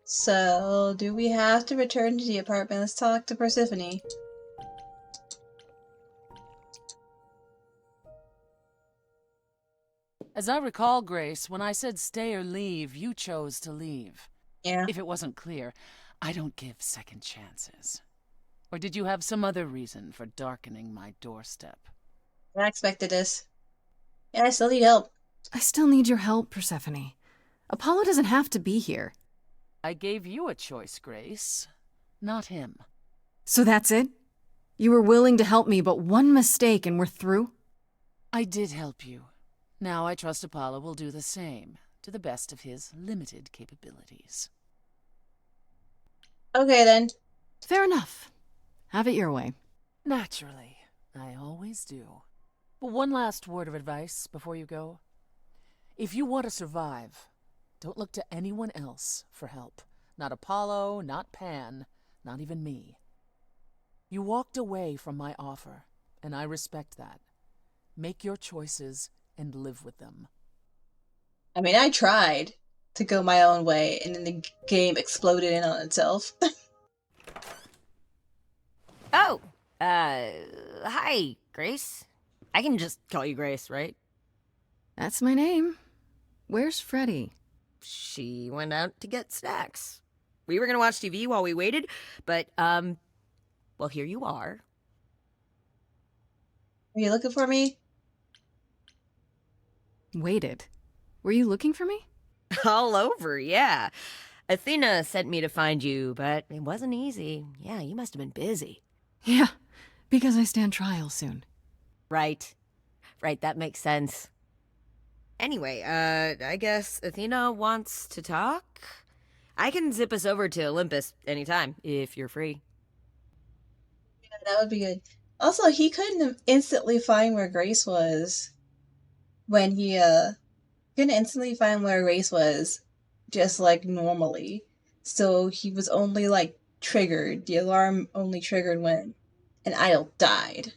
So, do we have to return to the apartment? Let's talk to Persephone. As I recall, Grace, when I said stay or leave, you chose to leave. Yeah, If it wasn't clear, I don't give second chances. Or did you have some other reason for darkening my doorstep? I expected this. Yeah, I still need help. I still need your help, Persephone. Apollo doesn't have to be here. I gave you a choice, Grace, not him. So that's it? You were willing to help me, but one mistake and we're through? I did help you. Now I trust Apollo will do the same, to the best of his limited capabilities. Okay then. Fair enough. Have it your way. Naturally, I always do. But one last word of advice before you go. If you want to survive, don't look to anyone else for help. Not Apollo, not Pan, not even me. You walked away from my offer, and I respect that. Make your choices and live with them. I mean, I tried to go my own way, and then the game exploded in on itself. Oh, hi, Grace. I can just call you Grace, right? That's my name. Where's Freddie? She went out to get snacks. We were gonna watch TV while we waited, but, well, here you are. Are you looking for me? Waited. Were you looking for me? All over, yeah. Athena sent me to find you, but it wasn't easy. Yeah, you must have been busy. Yeah, because I stand trial soon. Right. Right, that makes sense. Anyway, I guess Athena wants to talk? I can zip us over to Olympus anytime, if you're free. Yeah, that would be good. Also, he couldn't instantly find where Grace was when he couldn't instantly find where Grace was just like normally. So he was only like triggered. The alarm only triggered when an idol died.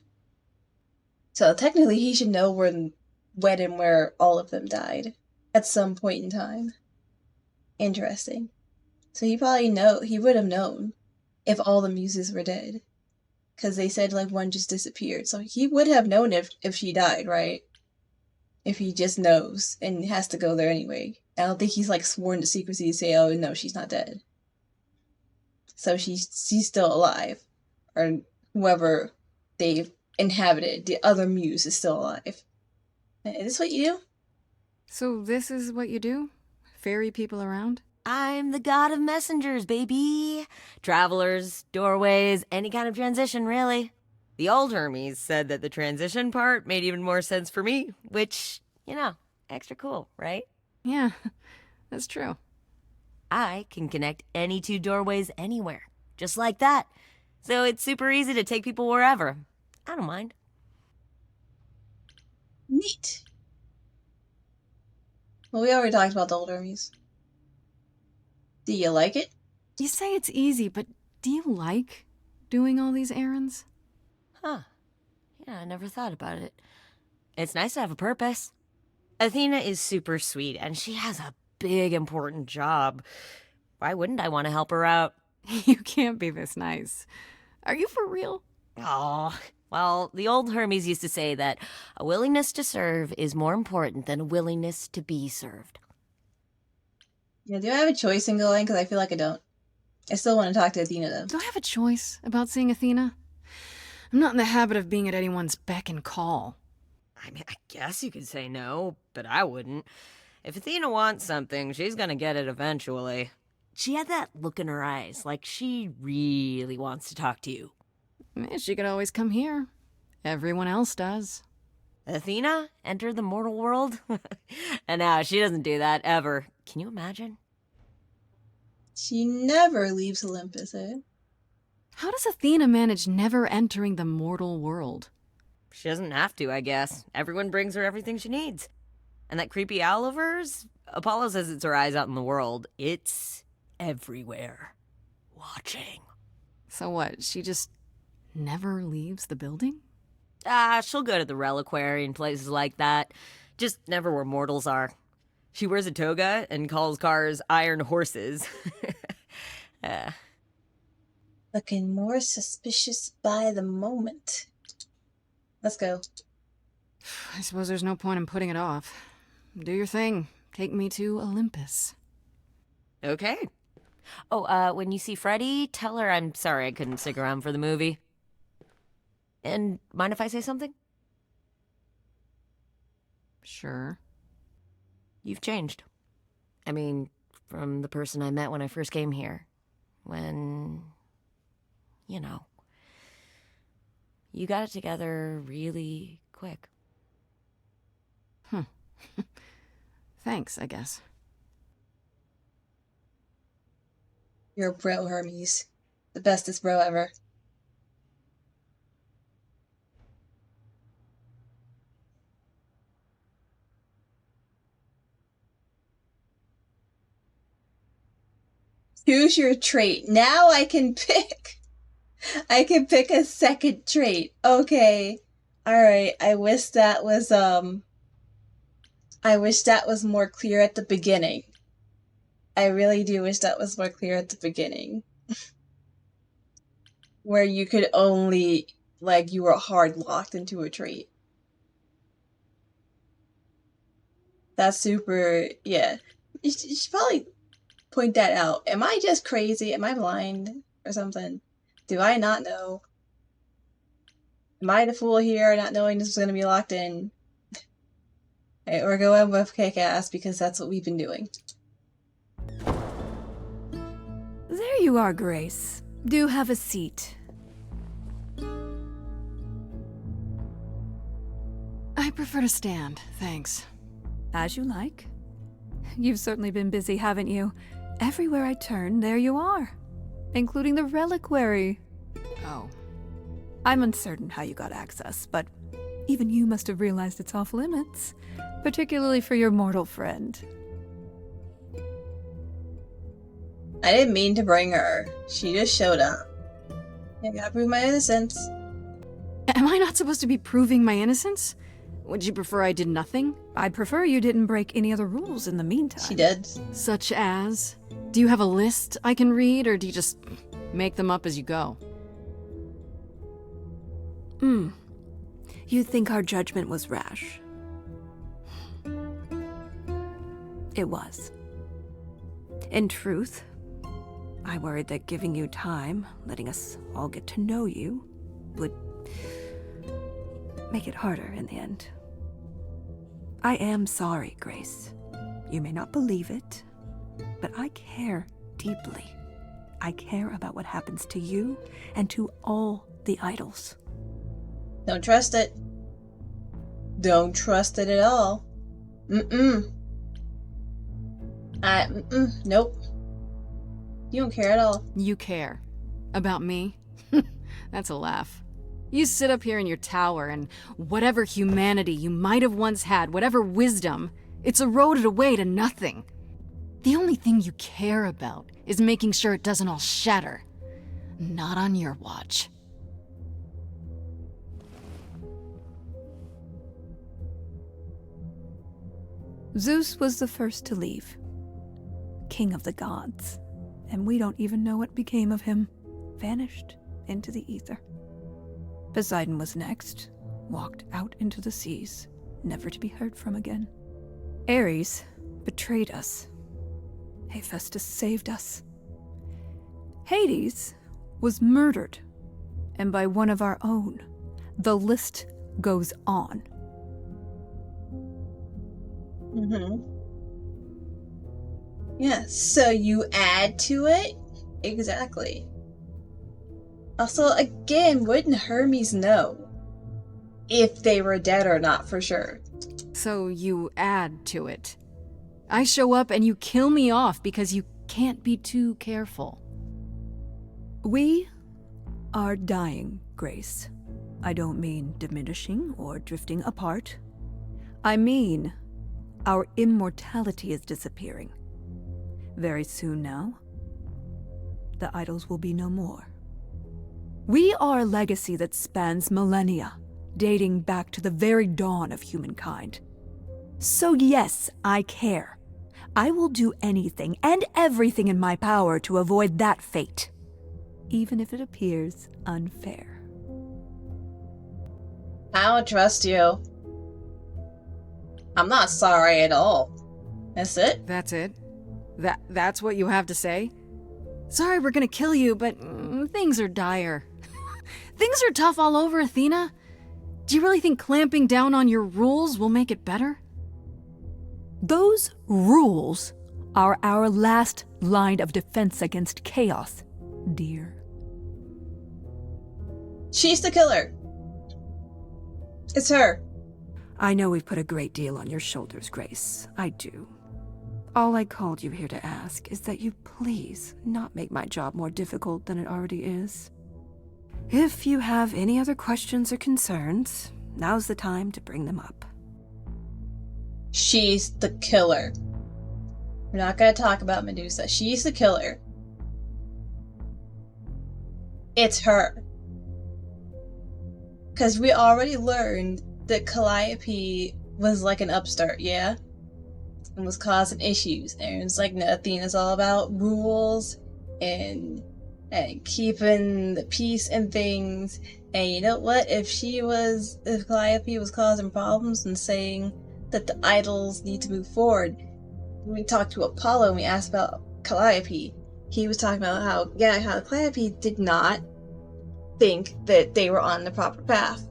So technically he should know when and where all of them died at some point in time. Interesting. So he would have known if all the muses were dead. Because they said like one just disappeared. So he would have known if she died, right? If he just knows and has to go there anyway. I don't think he's like sworn to secrecy to say, oh no, she's not dead. So she's still alive. Or whoever they've inhabited, the other muse is still alive. Is this what you do? So this is what you do? Ferry people around? I'm the god of messengers, baby. Travelers, doorways, any kind of transition, really. The old Hermes said that the transition part made even more sense for me, which, extra cool, right? Yeah, that's true. I can connect any two doorways anywhere, just like that. So it's super easy to take people wherever. I don't mind. Neat. Well, we already talked about the old Hermes. Do you like it? You say it's easy, but do you like doing all these errands? Huh. Yeah, I never thought about it. It's nice to have a purpose. Athena is super sweet, and she has a big, important job. Why wouldn't I want to help her out? You can't be this nice. Are you for real? Oh, well, the old Hermes used to say that a willingness to serve is more important than a willingness to be served. Yeah, do I have a choice in going? Because I feel like I don't. I still want to talk to Athena, though. Do I have a choice about seeing Athena? I'm not in the habit of being at anyone's beck and call. I mean, I guess you could say no, but I wouldn't. If Athena wants something, she's gonna get it eventually. She had that look in her eyes, like she really wants to talk to you. She could always come here. Everyone else does. Athena enter the mortal world? And now she doesn't do that ever. Can you imagine? She never leaves Olympus, eh? How does Athena manage never entering the mortal world? She doesn't have to, I guess. Everyone brings her everything she needs. And that creepy owl of hers? Apollo says it's her eyes out in the world. It's everywhere. Watching. So what, she just never leaves the building? She'll go to the Reliquary and places like that. Just never where mortals are. She wears a toga and calls cars iron horses. Looking more suspicious by the moment. Let's go. I suppose there's no point in putting it off. Do your thing. Take me to Olympus. Okay. Oh, when you see Freddie, tell her I'm sorry I couldn't stick around for the movie. And mind if I say something? Sure. You've changed. I mean, from the person I met when I first came here. When, you know, you got it together really quick. Thanks, I guess. You're a bro, Hermes. The bestest bro ever. Choose your trait. Now I can pick. I can pick a second trait. Okay. Alright. I wish that was more clear at the beginning. I really do wish that was more clear at the beginning. Where you could only, like, you were hard locked into a trait. That's super, yeah. You should probably point that out. Am I just crazy? Am I blind or something? Do I not know? Am I the fool here, not knowing this is going to be locked in? Okay, we're going with kick-ass because that's what we've been doing. There you are, Grace. Do have a seat. I prefer to stand, thanks. As you like. You've certainly been busy, haven't you? Everywhere I turn, there you are. Including the Reliquary. Oh. I'm uncertain how you got access, but even you must have realized it's off limits. Particularly for your mortal friend. I didn't mean to bring her. She just showed up. I gotta prove my innocence. Am I not supposed to be proving my innocence? Would you prefer I did nothing? I'd prefer you didn't break any other rules in the meantime. She did. Such as? Do you have a list I can read, or do you just make them up as you go? You think our judgment was rash? It was. In truth, I worried that giving you time, letting us all get to know you, would make it harder in the end. I am sorry, Grace. You may not believe it, but I care deeply. I care about what happens to you and to all the idols. Don't trust it. Don't trust it at all. Nope. You don't care at all. You care. About me? That's a laugh. You sit up here in your tower, and whatever humanity you might have once had, whatever wisdom, it's eroded away to nothing. The only thing you care about is making sure it doesn't all shatter. Not on your watch. Zeus was the first to leave. King of the gods. And we don't even know what became of him. Vanished into the ether. Poseidon was next. Walked out into the seas, never to be heard from again. Ares betrayed us. Hephaestus saved us. Hades was murdered. And by one of our own. The list goes on. Yeah, so you add to it? Exactly. Also, again, wouldn't Hermes know if they were dead or not for sure? So you add to it. I show up and you kill me off because you can't be too careful. We are dying, Grace. I don't mean diminishing or drifting apart. I mean, our immortality is disappearing. Very soon now, the idols will be no more. We are a legacy that spans millennia, dating back to the very dawn of humankind. So yes, I care. I will do anything and everything in my power to avoid that fate, even if it appears unfair. I don't trust you. I'm not sorry at all. That's it? That's it? That's what you have to say? Sorry we're gonna kill you, but things are dire. Things are tough all over, Athena. Do you really think clamping down on your rules will make it better? Those rules are our last line of defense against chaos, dear. She's the killer. It's her. I know we've put a great deal on your shoulders, Grace. I do. All I called you here to ask is that you please not make my job more difficult than it already is. If you have any other questions or concerns, now's the time to bring them up. She's the killer. We're not gonna talk about Medusa. She's the killer. It's her. Because we already learned that Calliope was like an upstart, yeah? And was causing issues. And it's like, no, Athena's all about rules and keeping the peace and things. And you know what? If Calliope was causing problems and saying that the idols need to move forward, when we talked to Apollo and we asked about Calliope, he was talking about how Calliope did not think that they were on the proper path.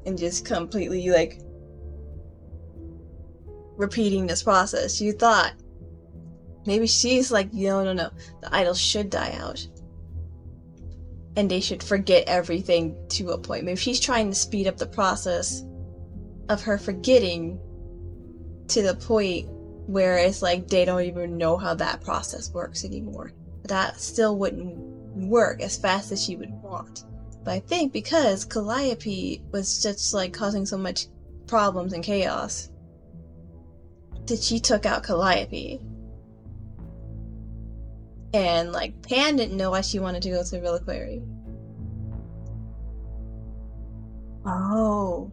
And just completely, repeating this process. You thought maybe she's like, no, the idols should die out. And they should forget everything to a point. Maybe she's trying to speed up the process of her forgetting to the point where it's like they don't even know how that process works anymore. But that still wouldn't work as fast as she would want. But I think because Calliope was just causing so much problems and chaos, that she took out Calliope. And Pan didn't know why she wanted to go to the Reliquary. Oh.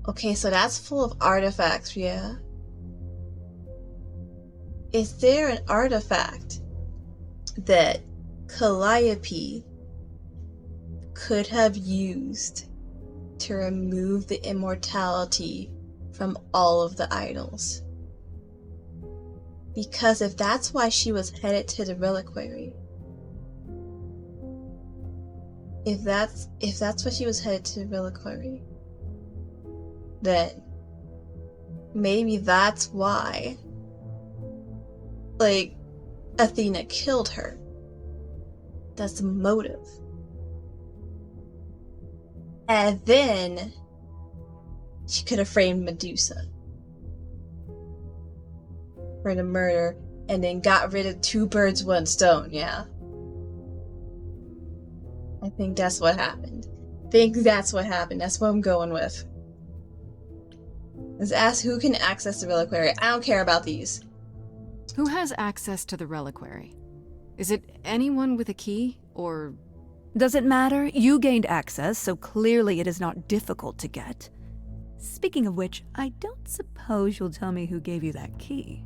Okay, so that's full of artifacts, yeah? Is there an artifact that Calliope could have used to remove the immortality from all of the idols? Because if that's why she was headed to the Reliquary, if that's why she was headed to the Reliquary, then maybe that's why Athena killed her. That's the motive. And then she could have framed Medusa for the murder and then got rid of 2 birds, 1 stone, yeah? I think that's what happened. That's what I'm going with. Let's ask who can access the Reliquary. I don't care about these. Who has access to the Reliquary? Is it anyone with a key, or... Does it matter? You gained access, so clearly it is not difficult to get. Speaking of which, I don't suppose you'll tell me who gave you that key.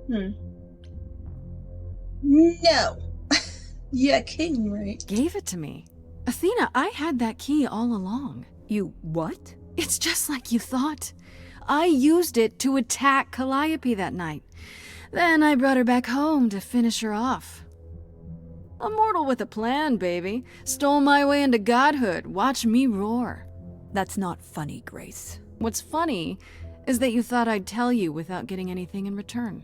No. Yeah, kidding, right? Gave it to me. Athena, I had that key all along. You what? It's just like you thought. I used it to attack Calliope that night. Then I brought her back home to finish her off. A mortal with a plan, baby. Stole my way into godhood. Watch me roar. That's not funny, Grace. What's funny is that you thought I'd tell you without getting anything in return.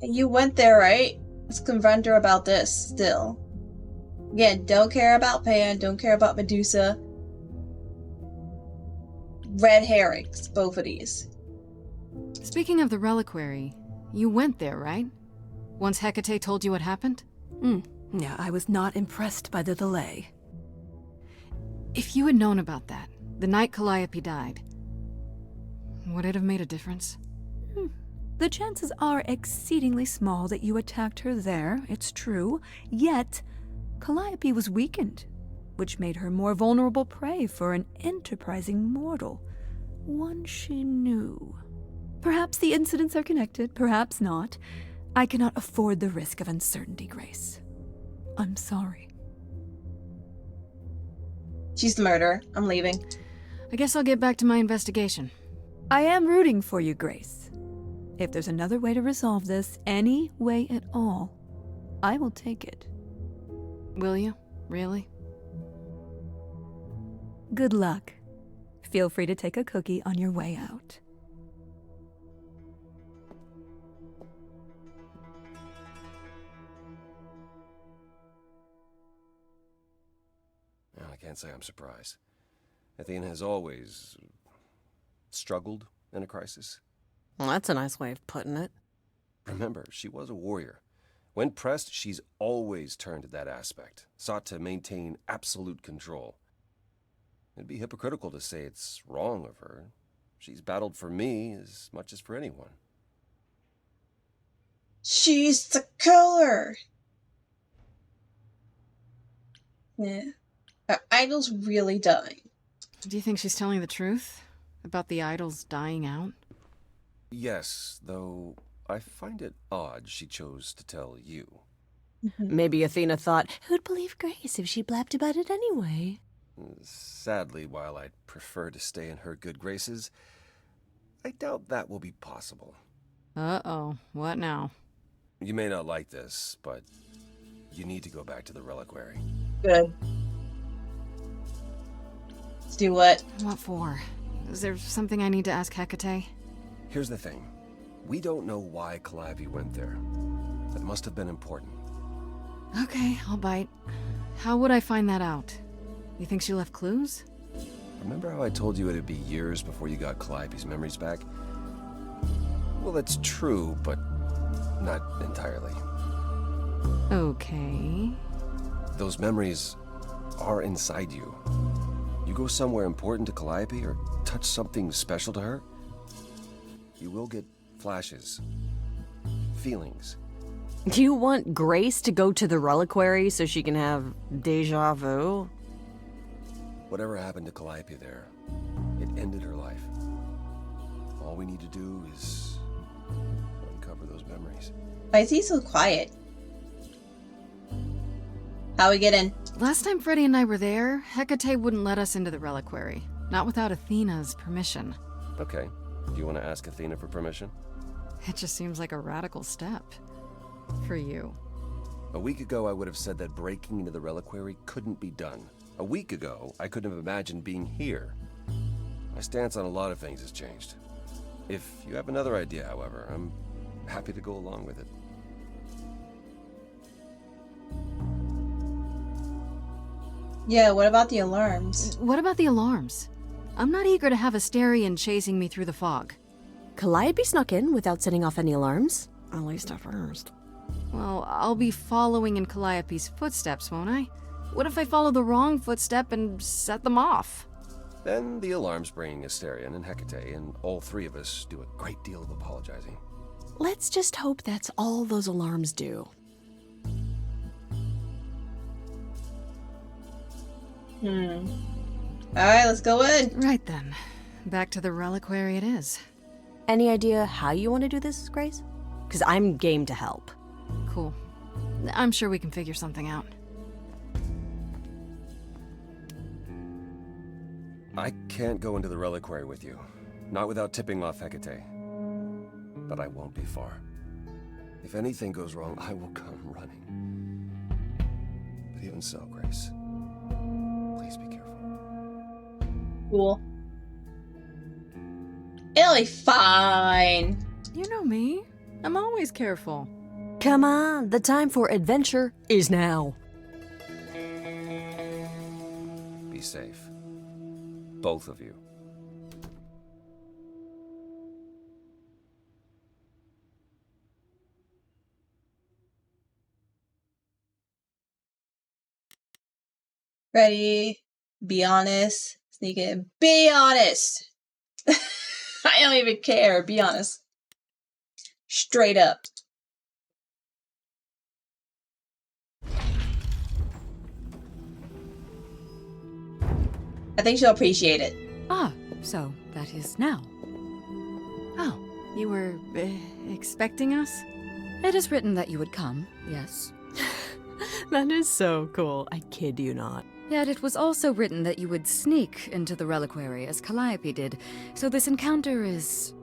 You went there, right? Let's confront her about this still. Again, don't care about Pan, don't care about Medusa. Red herrings, both of these. Speaking of the Reliquary, you went there, right? Once Hecate told you what happened? Yeah, I was not impressed by the delay. If you had known about that, the night Calliope died, would it have made a difference? The chances are exceedingly small that you attacked her there, it's true. Yet, Calliope was weakened, which made her more vulnerable prey for an enterprising mortal. One she knew. Perhaps the incidents are connected, perhaps not. I cannot afford the risk of uncertainty, Grace. I'm sorry. She's the murderer. I'm leaving. I guess I'll get back to my investigation. I am rooting for you, Grace. If there's another way to resolve this, any way at all, I will take it. Will you? Really? Good luck. Feel free to take a cookie on your way out. Well, I can't say I'm surprised. Athena has always struggled in a crisis. Well, that's a nice way of putting it. Remember, she was a warrior. When pressed, she's always turned to that aspect, sought to maintain absolute control. It'd be hypocritical to say it's wrong of her. She's battled for me as much as for anyone. She's the killer! Yeah. Our idol's really dying. Do you think she's telling the truth? About the idols dying out? Yes, though I find it odd she chose to tell you. Maybe Athena thought, who'd believe Grace if she blabbed about it anyway? Sadly, while I'd prefer to stay in her good graces, I doubt that will be possible. Uh-oh. What now? You may not like this, but you need to go back to the Reliquary. Good. Let's do what? What for? Is there something I need to ask Hecate? Here's the thing. We don't know why Calliope went there. It must have been important. Okay, I'll bite. How would I find that out? You think she left clues? Remember how I told you it'd be years before you got Calliope's memories back? Well, that's true, but not entirely. Okay. Those memories are inside you. You go somewhere important to Calliope or touch something special to her, you will get flashes, feelings. Do you want Grace to go to the Reliquary so she can have deja vu? Whatever happened to Calliope there, it ended her life. All we need to do is uncover those memories. Why is he so quiet? How we get in? Last time Freddie and I were there, Hecate wouldn't let us into the Reliquary. Not without Athena's permission. Okay. Do you want to ask Athena for permission? It just seems like a radical step. For you. A week ago, I would have said that breaking into the Reliquary couldn't be done. A week ago, I couldn't have imagined being here. My stance on a lot of things has changed. If you have another idea, however, I'm happy to go along with it. Yeah, what about the alarms? What about the alarms? I'm not eager to have Asterion chasing me through the fog. Calliope snuck in without setting off any alarms. At least at first. Well, I'll be following in Calliope's footsteps, won't I? What if I follow the wrong footstep and set them off? Then the alarms bring Asterion and Hecate, and all three of us do a great deal of apologizing. Let's just hope that's all those alarms do. Alright, let's go in. Right then. Back to the Reliquary it is. Any idea how you want to do this, Grace? Because I'm game to help. Cool. I'm sure we can figure something out. I can't go into the Reliquary with you. Not without tipping off Hecate. But I won't be far. If anything goes wrong, I will come running. But even so, Grace, please be careful. Cool. It'll be fine. You know me. I'm always careful. Come on, the time for adventure is now. Be safe. Both of you. Ready? Be honest. Sneak in. Be honest! I don't even care. Be honest. Straight up. I think she'll appreciate it. Ah, so that is now. Oh, you were expecting us? It is written that you would come, yes. That is so cool. I kid you not. Yet it was also written that you would sneak into the Reliquary as Calliope did, so this encounter is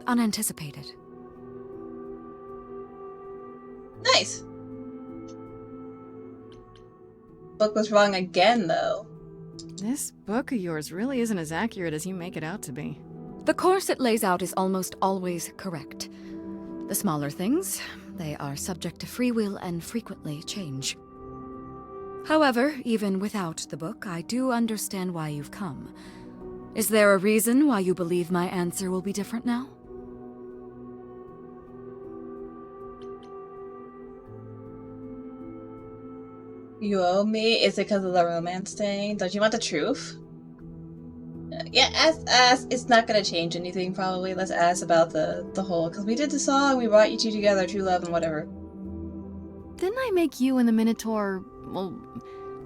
unanticipated. Nice. Book was wrong again, though. This book of yours really isn't as accurate as you make it out to be. The course it lays out is almost always correct. The smaller things, they are subject to free will and frequently change. However, even without the book, I do understand why you've come. Is there a reason why you believe my answer will be different now? You owe me? Is it because of the romance thing? Don't you want the truth? Yeah, ask. It's not gonna change anything, probably. Let's ask about the whole... Because we did the song, we brought you two together, true love and whatever. Didn't I make you and the Minotaur, well,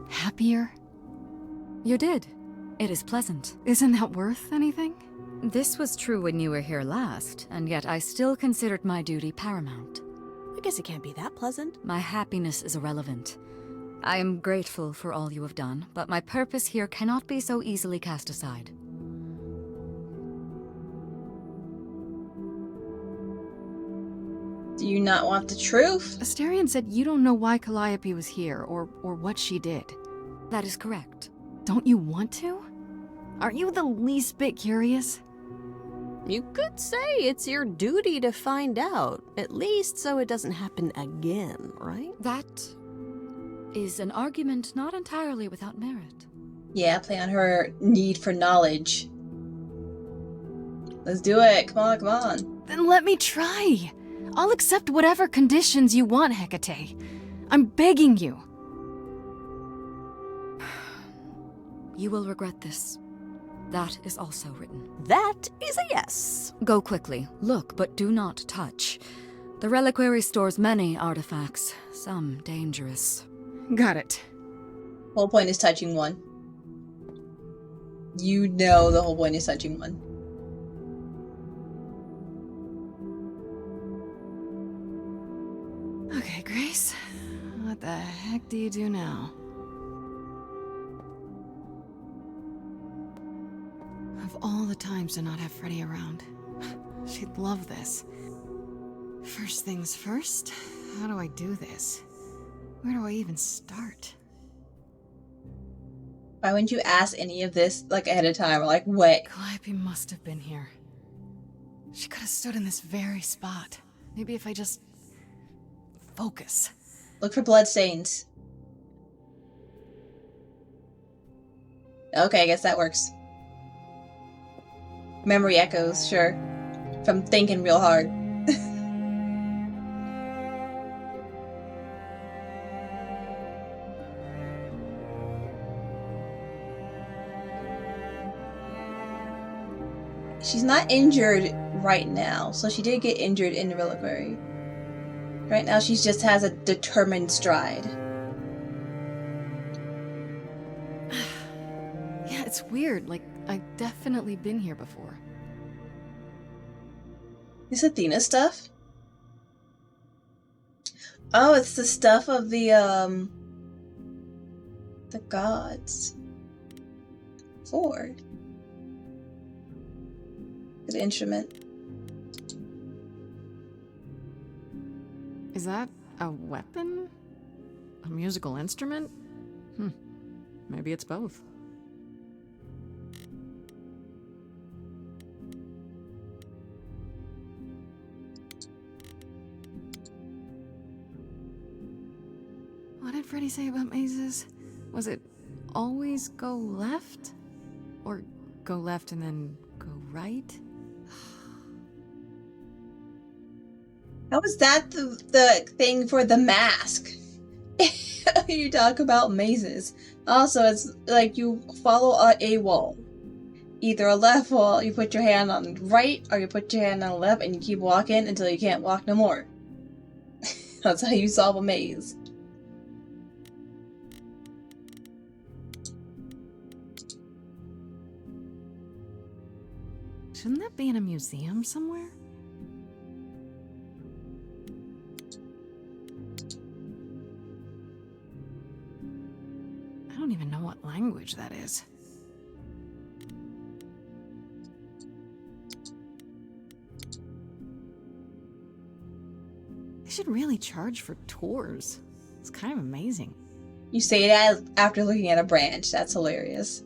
happier? You did. It is pleasant. Isn't that worth anything? This was true when you were here last, and yet I still considered my duty paramount. I guess it can't be that pleasant. My happiness is irrelevant. I am grateful for all you have done, but my purpose here cannot be so easily cast aside. Do you not want the truth? Asterion said you don't know why Calliope was here, or what she did. That is correct. Don't you want to? Aren't you the least bit curious? You could say it's your duty to find out, at least so it doesn't happen again, right? That is an argument not entirely without merit. Yeah, play on her need for knowledge. Let's do it. Come on, come on. Then let me try. I'll accept whatever conditions you want, Hecate. I'm begging you. You will regret this. That is also written. That is a yes. Go quickly. Look, but do not touch. The Reliquary stores many artifacts, some dangerous. Got it. Whole point is touching one. You know the whole point is touching one. Okay, Grace. What the heck do you do now? Of all the times to not have Freddie around, she'd love this. First things first, how do I do this? Where do I even start? Why wouldn't you ask any of this like ahead of time or like what? Calliope must have been here. She could have stood in this very spot. Maybe if I just focus. Look for blood stains. Okay, I guess that works. Memory echoes, sure. From thinking real hard. She's not injured right now, so she did get injured in the Reliquary. Right now she just has a determined stride. Yeah, it's weird. Like, I've definitely been here before. Is Athena stuff? Oh, it's the stuff of the gods. Sword. Good instrument. Is that a weapon? A musical instrument? Maybe it's both. What did Freddie say about mazes? Was it always go left? Or go left and then go right? How is that the thing for the mask? You talk about mazes. Also, it's like you follow a wall. Either a left wall, you put your hand on the right, or you put your hand on the left and you keep walking until you can't walk no more. That's how you solve a maze. Shouldn't that be in a museum somewhere? I don't even know what language that is. They should really charge for tours. It's kind of amazing. You say that after looking at a branch. That's hilarious.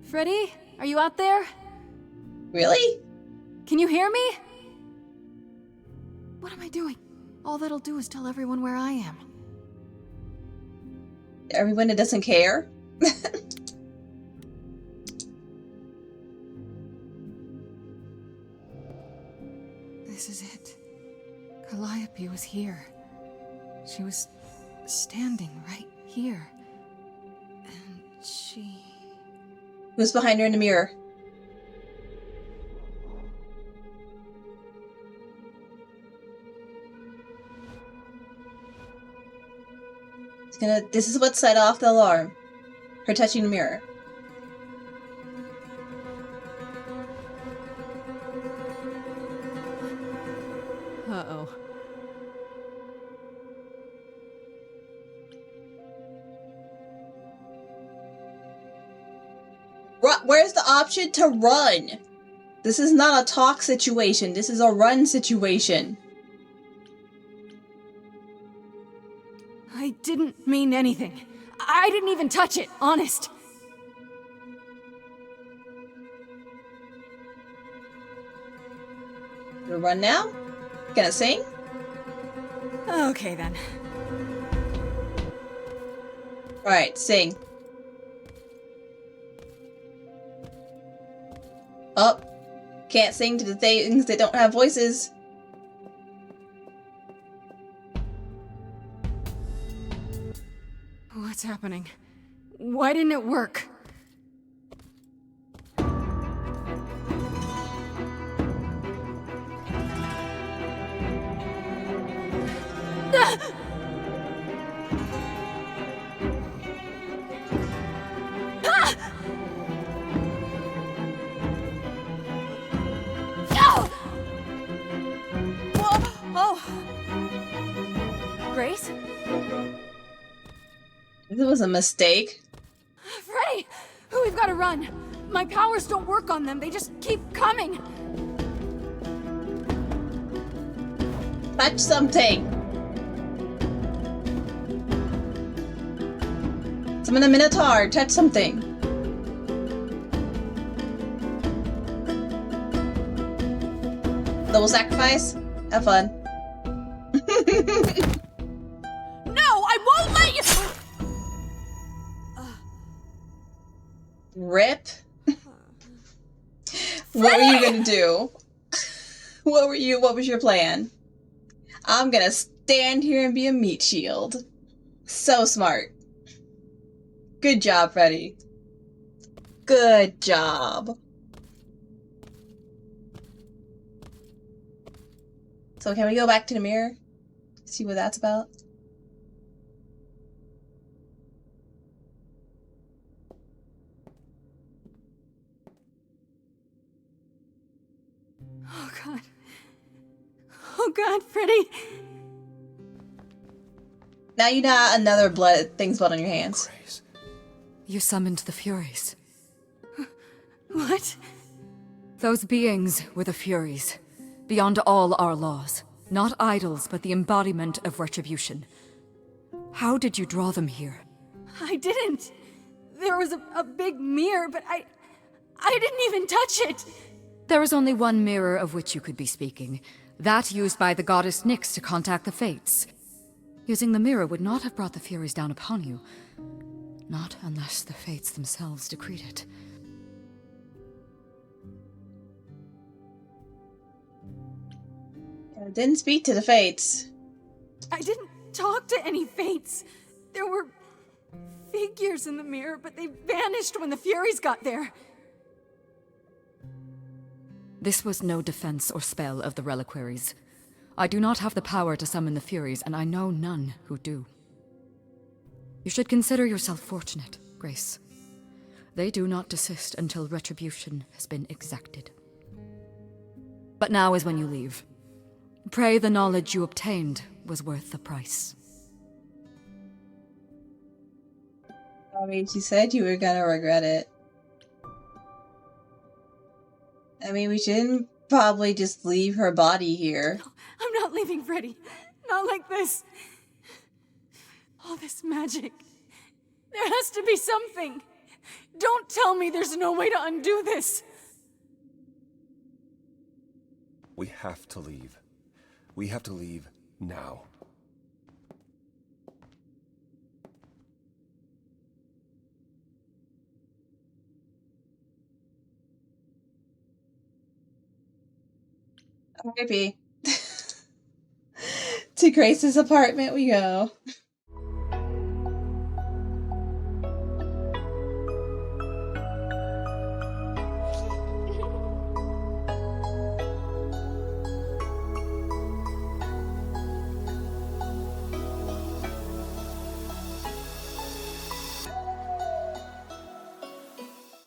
Freddie, are you out there? Really? Can you hear me? What am I doing? All that'll do is tell everyone where I am. Everyone that doesn't care? This is it. Calliope was here. She was standing right here. And she... Who's behind her in the mirror? This is what set off the alarm. Her touching the mirror. Uh-oh. Where's the option to run? This is not a talk situation. This is a run situation. I didn't mean anything. I didn't even touch it, honest. Gonna run now? Gonna sing? Okay then. Alright, sing. Oh, can't sing to the things that don't have voices. What's happening? Why didn't it work? Grace? This was a mistake. Freddie! We've got to run. My powers don't work on them. They just keep coming. Touch something. Summon a Minotaur. Touch something. Double sacrifice? Have fun. No, I won't let you! Rip? What were you gonna do? What was your plan? I'm gonna stand here and be a meat shield. So smart. Good job, Freddie. Good job. So can we go back to the mirror? See what that's about? Oh God. Oh God, Freddie. Now you got another thing's blood on your hands. Grace. You summoned the Furies. What? Those beings were the Furies, beyond all our laws. Not idols, but the embodiment of retribution. How did you draw them here? I didn't. There was a big mirror, but I didn't even touch it. There is only one mirror of which you could be speaking. That used by the goddess Nyx to contact the Fates. Using the mirror would not have brought the Furies down upon you. Not unless the Fates themselves decreed it. I didn't speak to the Fates. I didn't talk to any fates. There were figures in the mirror, but they vanished when the Furies got there. This was no defense or spell of the Reliquaries. I do not have the power to summon the Furies, and I know none who do. You should consider yourself fortunate, Grace. They do not desist until retribution has been exacted. But now is when you leave. Pray the knowledge you obtained was worth the price. I mean, you said you were gonna regret it. I mean, we shouldn't probably just leave her body here. No, I'm not leaving Freddie. Not like this. All this magic. There has to be something. Don't tell me there's no way to undo this. We have to leave. We have to leave now. Maybe. To Grace's apartment we go.